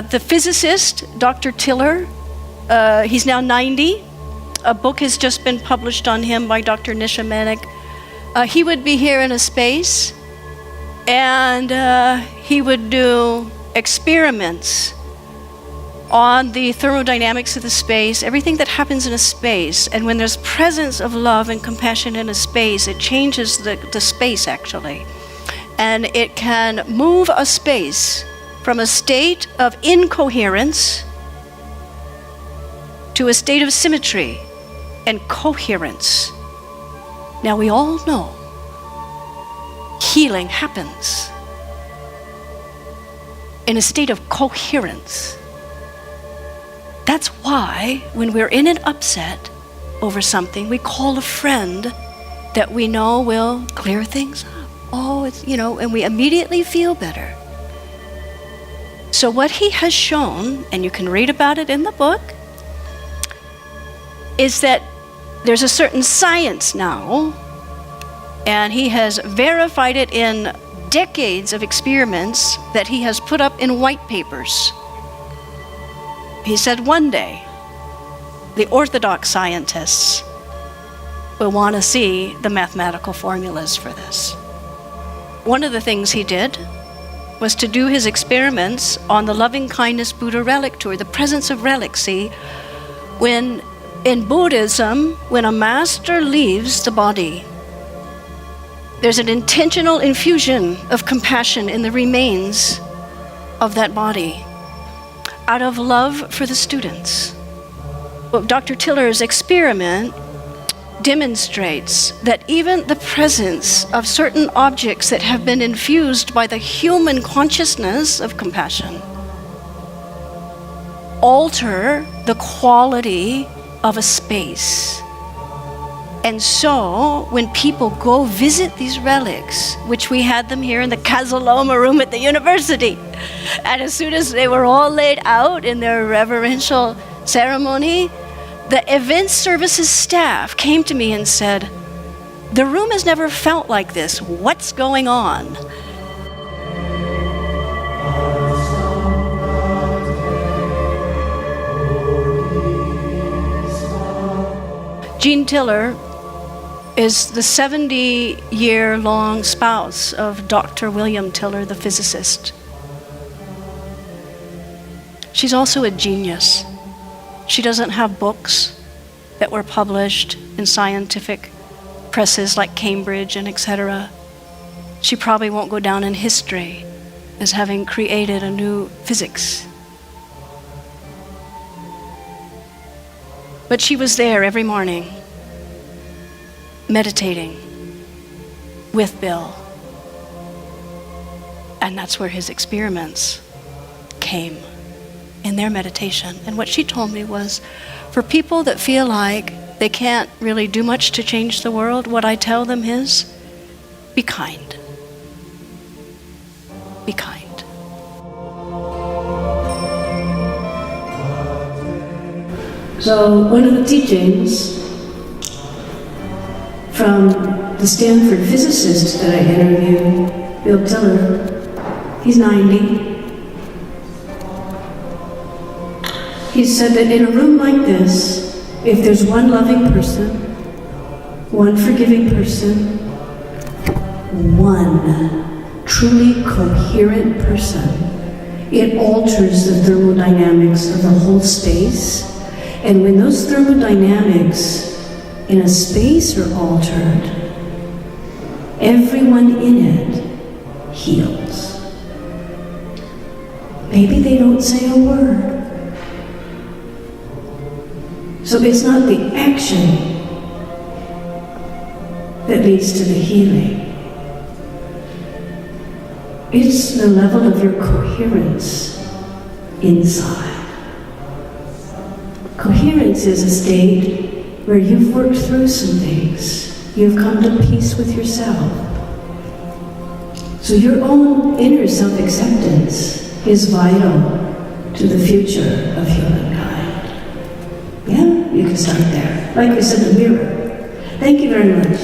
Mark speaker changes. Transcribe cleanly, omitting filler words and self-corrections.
Speaker 1: The physicist, Dr. Tiller, he's now 90. A book has just been published on him by Dr. Nisha Manek. He would be here in a space, and he would do experiments on the thermodynamics of the space, everything that happens in a space. And when there's presence of love and compassion in a space, it changes the space, actually. And it can move a space from a state of incoherence to a state of symmetry and coherence. Now, we all know healing happens in a state of coherence. That's why when we're in an upset over something, we call a friend that we know will clear things up. Oh, it's, and we immediately feel better. So what he has shown, and you can read about it in the book, is that there's a certain science now, and he has verified it in decades of experiments that he has put up in white papers. He said one day, the orthodox scientists will want to see the mathematical formulas for this. One of the things he did was to do his experiments on the loving kindness Buddha relic tour, the presence of relics. See, when in Buddhism, when a master leaves the body, there's an intentional infusion of compassion in the remains of that body out of love for the students. Well, Dr. Tiller's experiment demonstrates that even the presence of certain objects that have been infused by the human consciousness of compassion alter the quality of a space. And so, when people go visit these relics, which we had them here in the Casaloma room at the university, and as soon as they were all laid out in their reverential ceremony, the event services staff came to me and said, "The room has never felt like this. What's going on?" Jean Tiller is the 70-year-long spouse of Dr. William Tiller, the physicist. She's also a genius. She doesn't have books that were published in scientific presses like Cambridge and etc. She probably won't go down in history as having created a new physics. But she was there every morning, meditating with Bill. And that's where his experiments came, in their meditation. And what she told me was, for people that feel like they can't really do much to change the world, what I tell them is, be kind. Be kind. So one of the teachings from the Stanford physicist that I interviewed, Bill Tiller, he's 90. He said that in a room like this, if there's one loving person, one forgiving person, one truly coherent person, it alters the thermodynamics of the whole space. And when those thermodynamics in a space are altered, everyone in it heals. Maybe they don't say a word. So it's not the action that leads to the healing. It's the level of your coherence inside. Coherence is a state where you've worked through some things. You've come to peace with yourself. So your own inner self-acceptance is vital to the future of humankind. Yeah, you can start there. Like I said, the mirror. Thank you very much.